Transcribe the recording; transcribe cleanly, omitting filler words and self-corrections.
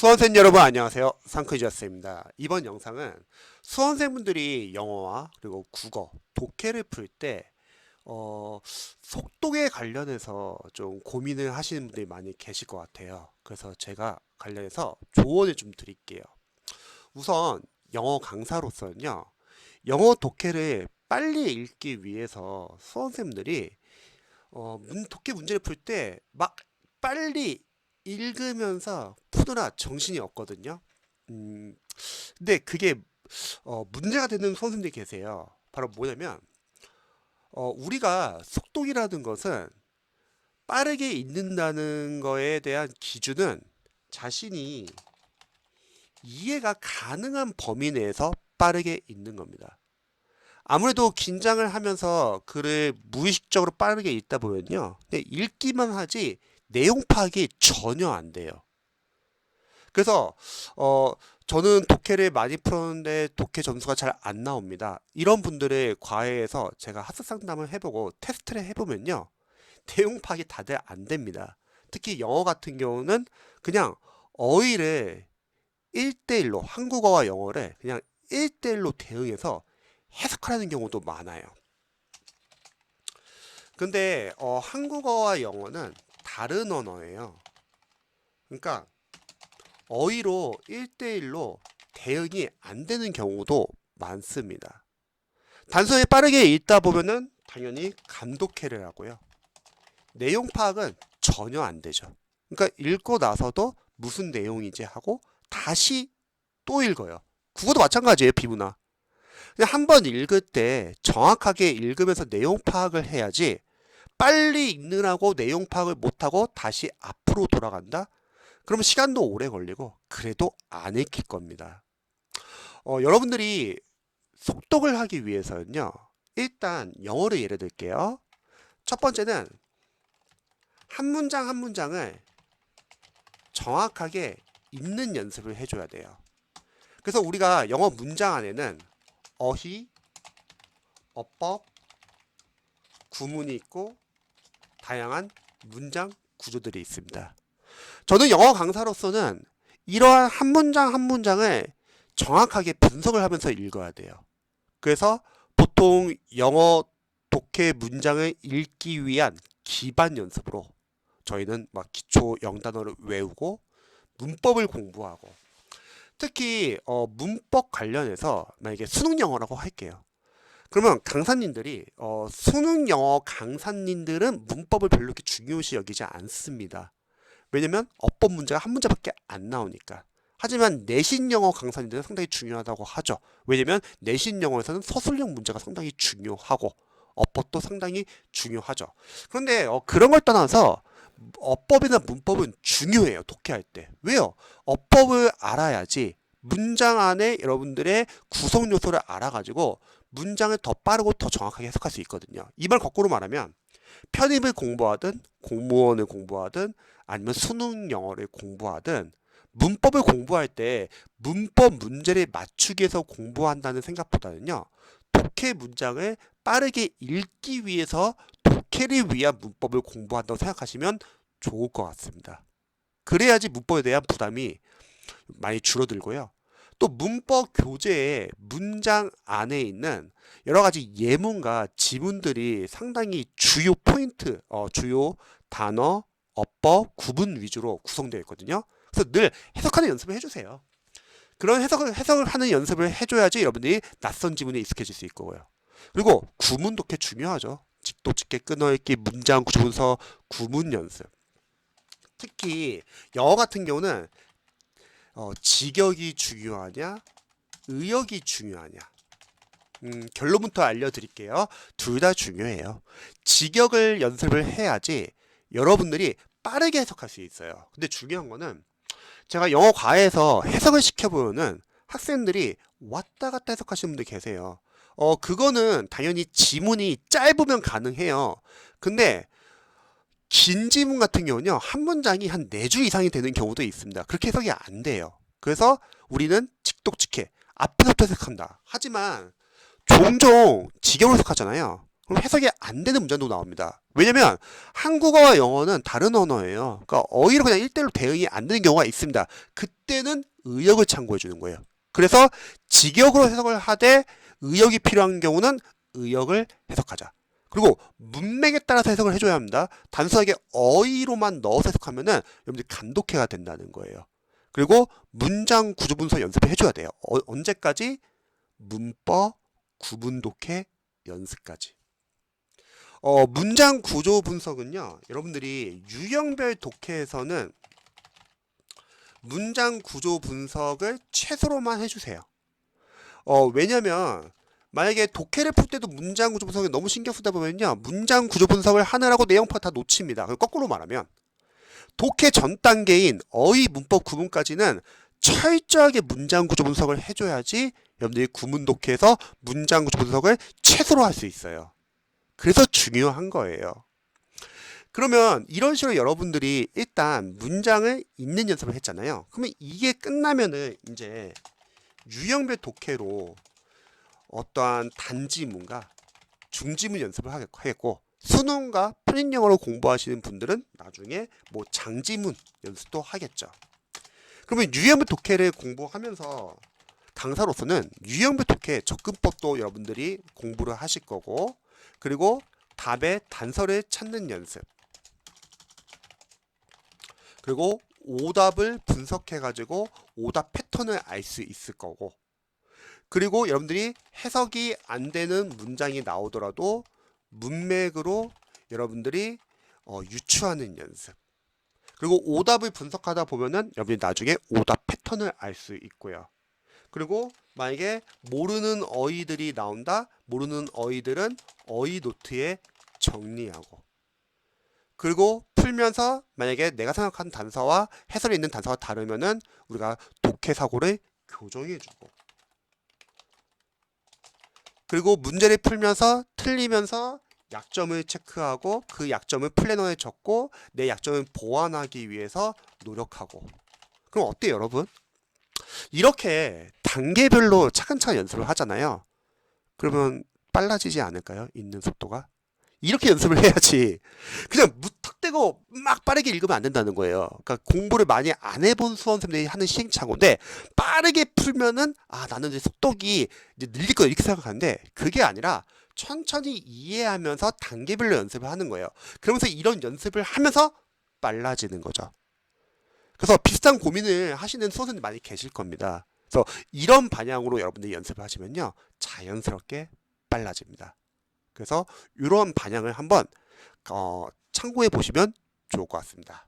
수험생 여러분 안녕하세요. 상크이저스입니다. 이번 영상은 수험생분들이 영어와 그리고 국어, 독해를 풀 때 속독에 관련해서 좀 고민을 하시는 분들이 많이 계실 것 같아요. 그래서 제가 관련해서 조언을 좀 드릴게요. 우선 영어 강사로서는요, 영어 독해를 빨리 읽기 위해서 수험생들이 독해 문제를 풀 때 막 빨리 읽으면서 푸느라 정신이 없거든요. 음, 근데 그게 문제가 되는 수험생들이 계세요. 바로 뭐냐면 우리가 속독이라는 것은 빠르게 읽는다는 거에 대한 기준은 자신이 이해가 가능한 범위 내에서 빠르게 읽는 겁니다. 아무래도 긴장을 하면서 글을 무의식적으로 빠르게 읽다 보면요, 그냥 읽기만 하지 내용 파악이 전혀 안 돼요. 그래서 저는 독해를 많이 풀었는데 독해 점수가 잘 안 나옵니다. 이런 분들의 과외에서 제가 학습 상담을 해보고 테스트를 해보면요, 내용 파악이 다들 안 됩니다. 특히 영어 같은 경우는 그냥 어휘를 1대1로, 한국어와 영어를 그냥 1대1로 대응해서 해석하는 경우도 많아요. 근데 한국어와 영어는 다른 언어예요. 그러니까 어휘로 1대1로 대응이 안 되는 경우도 많습니다. 단순히 빠르게 읽다 보면은 당연히 감독해를 하고요. 내용 파악은 전혀 안 되죠. 그러니까 읽고 나서도 무슨 내용이지 하고 다시 또 읽어요. 국어도 마찬가지예요, 비문화. 그냥 한 번 읽을 때 정확하게 읽으면서 내용 파악을 해야지, 빨리 읽느라고 내용 파악을 못하고 다시 앞으로 돌아간다? 그러면 시간도 오래 걸리고 그래도 안 읽힐 겁니다. 여러분들이 속독을 하기 위해서는요, 일단 영어를 예를 들게요. 첫 번째는 한 문장 한 문장을 정확하게 읽는 연습을 해줘야 돼요. 그래서 우리가 영어 문장 안에는 어휘, 어법, 구문이 있고 다양한 문장 구조들이 있습니다. 저는 영어 강사로서는 이러한 한 문장 한 문장을 정확하게 분석을 하면서 읽어야 돼요. 그래서 보통 영어 독해 문장을 읽기 위한 기반 연습으로 저희는 막 기초 영단어를 외우고 문법을 공부하고, 특히 문법 관련해서 만약에 수능 영어라고 할게요. 그러면 강사님들이 수능 영어 강사님들은 문법을 별로 이렇게 중요시 여기지 않습니다. 왜냐면 어법 문제가 한 문제밖에 안 나오니까. 하지만 내신 영어 강사님들은 상당히 중요하다고 하죠. 왜냐면 내신 영어에서는 서술형 문제가 상당히 중요하고 어법도 상당히 중요하죠. 그런데 그런 걸 떠나서 어법이나 문법은 중요해요, 독해할 때. 왜요? 어법을 알아야지 문장 안에 여러분들의 구성 요소를 알아가지고 문장을 더 빠르고 더 정확하게 해석할 수 있거든요. 이 말 거꾸로 말하면 편입을 공부하든 공무원을 공부하든 아니면 수능 영어를 공부하든 문법을 공부할 때 문법 문제를 맞추기 위해서 공부한다는 생각보다는요, 독해 문장을 빠르게 읽기 위해서 독해를 위한 문법을 공부한다고 생각하시면 좋을 것 같습니다. 그래야지 문법에 대한 부담이 많이 줄어들고요. 또 문법 교재의 문장 안에 있는 여러 가지 예문과 지문들이 상당히 주요 포인트, 주요 단어, 어법, 구문 위주로 구성되어 있거든요. 그래서 늘 해석하는 연습을 해주세요. 그런 해석을 하는 연습을 해줘야지 여러분들이 낯선 지문에 익숙해질 수 있고요. 그리고 구문 독해 중요하죠. 직도, 직계, 끊어읽기, 문장 구조 분석, 구문 연습. 특히 영어 같은 경우는 직역이 중요하냐, 의역이 중요하냐. 결론부터 알려드릴게요. 둘 다 중요해요. 직역을 연습을 해야지 여러분들이 빠르게 해석할 수 있어요. 근데 중요한 거는 제가 영어 과외에서 해석을 시켜보면은 학생들이 왔다 갔다 해석하시는 분들 계세요. 그거는 당연히 지문이 짧으면 가능해요. 근데 긴 지문 같은 경우는요, 한 문장이 한 4줄 이상이 되는 경우도 있습니다. 그렇게 해석이 안 돼요. 그래서 우리는 직독직해, 앞에서부터 해석한다. 하지만 종종 직역으로 해석하잖아요. 그럼 해석이 안 되는 문장도 나옵니다. 왜냐면 한국어와 영어는 다른 언어예요. 그러니까 어휘로 그냥 1대1로 대응이 안 되는 경우가 있습니다. 그때는 의역을 참고해 주는 거예요. 그래서 직역으로 해석을 하되 의역이 필요한 경우는 의역을 해석하자. 그리고 문맥에 따라서 해석을 해줘야 합니다. 단순하게 어휘로만 넣어서 해석하면은 여러분들이 간독해가 된다는 거예요. 그리고 문장 구조 분석 연습을 해줘야 돼요. 언제까지? 문법 구분 독해 연습까지. 문장 구조 분석은요, 여러분들이 유형별 독해에서는 문장 구조 분석을 최소로만 해주세요. 왜냐면 만약에 독해를 풀 때도 문장 구조 분석에 너무 신경 쓰다 보면요, 문장 구조 분석을 하느라고 내용파 다 놓칩니다. 거꾸로 말하면 독해 전 단계인 어휘 문법 구분까지는 철저하게 문장 구조 분석을 해줘야지 여러분들이 구문 독해에서 문장 구조 분석을 최소로 할 수 있어요. 그래서 중요한 거예요. 그러면 이런 식으로 여러분들이 일단 문장을 읽는 연습을 했잖아요. 그러면 이게 끝나면은 이제 유형별 독해로 어떠한 단지문과 중지문 연습을 하겠고, 수능과 풀인 영어로 공부하시는 분들은 나중에 뭐 장지문 연습도 하겠죠. 그러면 유형별 독해를 공부하면서 강사로서는 유형별 독해 접근법도 여러분들이 공부를 하실 거고, 그리고 답의 단서를 찾는 연습, 그리고 오답을 분석해 가지고 오답 패턴을 알 수 있을 거고, 그리고 여러분들이 해석이 안 되는 문장이 나오더라도 문맥으로 여러분들이 유추하는 연습, 그리고 오답을 분석하다 보면은 여러분이 나중에 오답 패턴을 알 수 있고요. 그리고 만약에 모르는 어휘들이 나온다, 모르는 어휘들은 어휘 노트에 정리하고, 그리고 풀면서 만약에 내가 생각하는 단서와 해설에 있는 단서가 다르면은 우리가 독해 사고를 교정해주고, 그리고 문제를 풀면서 틀리면서 약점을 체크하고 그 약점을 플래너에 적고 내 약점을 보완하기 위해서 노력하고. 그럼 어때요, 여러분? 이렇게 단계별로 차근차근 연습을 하잖아요. 그러면 빨라지지 않을까요? 읽는 속도가? 이렇게 연습을 해야지 그냥 무턱대고 막 빠르게 읽으면 안 된다는 거예요. 그러니까 공부를 많이 안 해본 수험생들이 하는 시행착오인데, 빠르게 풀면은 나는 이제 속독이 이제 늘릴 거야 이렇게 생각하는데, 그게 아니라 천천히 이해하면서 단계별로 연습을 하는 거예요. 그러면서 이런 연습을 하면서 빨라지는 거죠. 그래서 비슷한 고민을 하시는 수험생들 많이 계실 겁니다. 그래서 이런 방향으로 여러분들이 연습을 하시면요, 자연스럽게 빨라집니다. 그래서 이런 방향을 한번 참고해 보시면 좋을 것 같습니다.